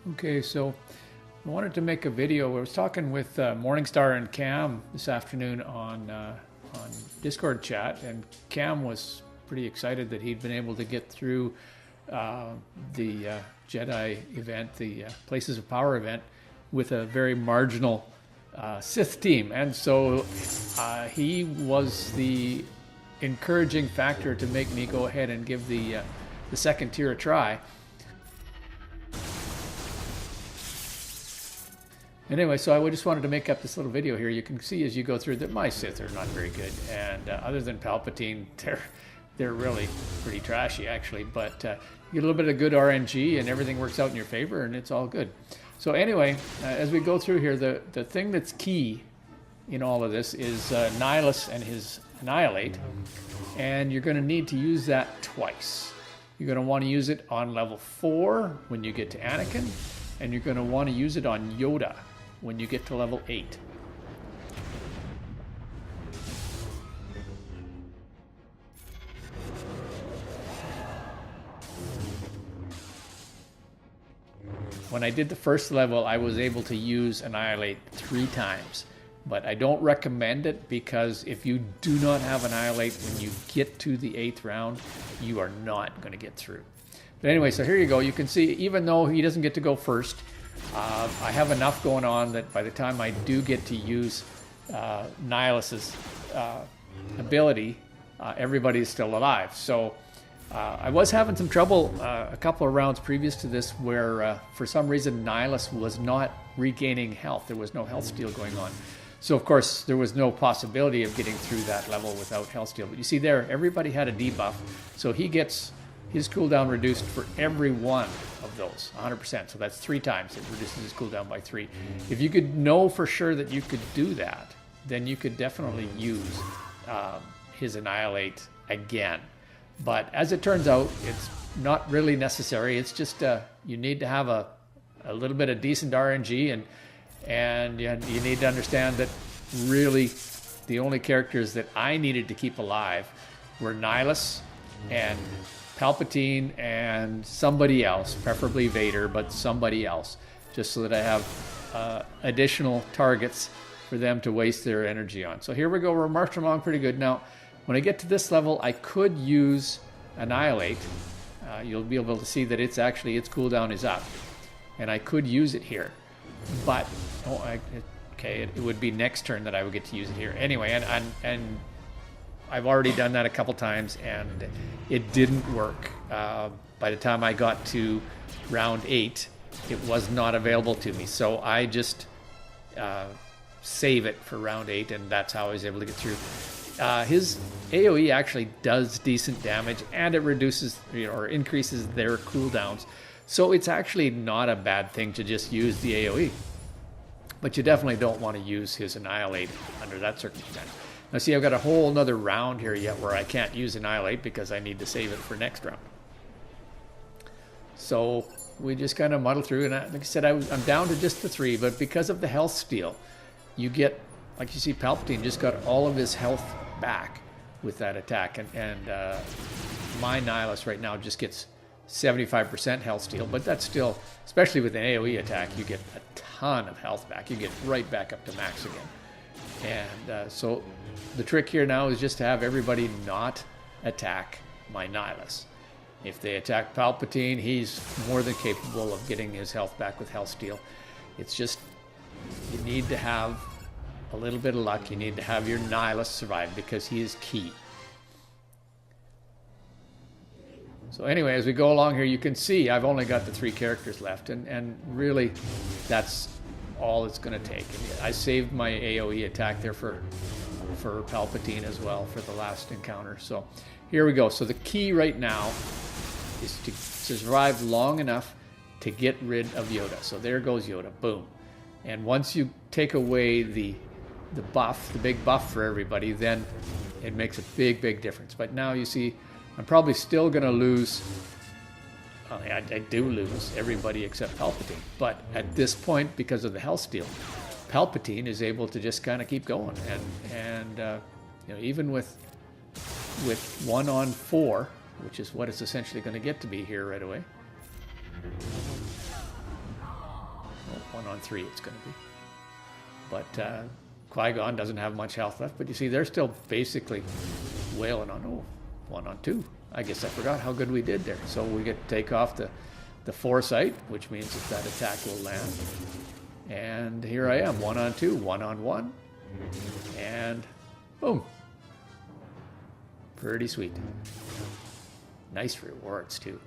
Okay, so I wanted to make a video. I was talking with Morningstar and Cam this afternoon on Discord chat, and Cam was pretty excited that he'd been able to get through the Jedi event, the Places of Power event, with a very marginal Sith team. And so he was the encouraging factor to make me go ahead and give the second tier a try. Anyway, so I just wanted to make up this little video here. You can see as you go through that my Sith are not very good, and other than Palpatine, they're really pretty trashy actually. But you get a little bit of good RNG, and everything works out in your favor, and it's all good. So anyway, as we go through here, the thing that's key in all of this is Nihilus and his Annihilate, and you're going to need to use that twice. You're going to want to use it on level 4 when you get to Anakin, and you're going to want to use it on Yoda when you get to level 8. When I did the first level, I was able to use Annihilate 3 times, but I don't recommend it because if you do not have Annihilate when you get to the 8th round, you are not going to get through. But anyway, so here you go. You can see, even though he doesn't get to go first, I have enough going on that by the time I do get to use Nihilus's ability, everybody's still alive. So I was having some trouble a couple of rounds previous to this where for some reason Nihilus was not regaining health. There was no health steal going on. So of course there was no possibility of getting through that level without health steal. But you see there, everybody had a debuff. So he gets his cooldown reduced for every one of those, 100%. So that's 3 times. It reduces his cooldown by 3. If you could know for sure that you could do that, then you could definitely use his Annihilate again. But as it turns out, it's not really necessary. It's just you need to have a little bit of decent RNG, and you need to understand that really the only characters that I needed to keep alive were Nihilus and Palpatine and somebody else, preferably Vader, but somebody else, just so that I have additional targets for them to waste their energy on. So here we go. We're marching along pretty good. Now, when I get to this level, I could use Annihilate. You'll be able to see that its cooldown is up, and I could use it here. But it would be next turn that I would get to use it here. Anyway, and I've already done that a couple times, and it didn't work. By the time I got to round 8, it was not available to me. So I just save it for round 8, and that's how I was able to get through. His AoE actually does decent damage, and it reduces or increases their cooldowns. So it's actually not a bad thing to just use the AoE. But you definitely don't want to use his Annihilate under that circumstance. Now see, I've got a whole nother round here yet where I can't use Annihilate because I need to save it for next round. So we just kind of muddle through, and like I said, I'm down to just the 3, but because of the health steal, you get, like you see, Palpatine just got all of his health back with that attack, and my Nihilus right now just gets 75% health steal, but that's still, especially with an AoE attack, you get a ton of health back. You get right back up to max again. And so the trick here now is just to have everybody not attack my Nihilus. If they attack Palpatine, he's more than capable of getting his health back with health steal. It's just, you need to have a little bit of luck. You need to have your Nihilus survive because he is key. So anyway, as we go along here, you can see I've only got the 3 characters left, and really that's all it's going to take. I saved my AoE attack there for Palpatine as well for the last encounter. So here we go. So the key right now is to survive long enough to get rid of Yoda. So there goes Yoda. Boom. And once you take away the buff, the big buff for everybody, then it makes a big difference. But now you see, I'm probably still going to lose. I do lose everybody except Palpatine. But at this point, because of the health steal, Palpatine is able to just kind of keep going. And even with 1 on 4, which is what it's essentially going to get to be here right away. 1 on 3 it's going to be. But Qui-Gon doesn't have much health left, but you see they're still basically wailing on, 1 on 2. I guess I forgot how good we did there. So we get to take off the foresight, which means that attack will land. And here I am, 1 on 2, 1 on 1. And boom. Pretty sweet. Nice rewards too.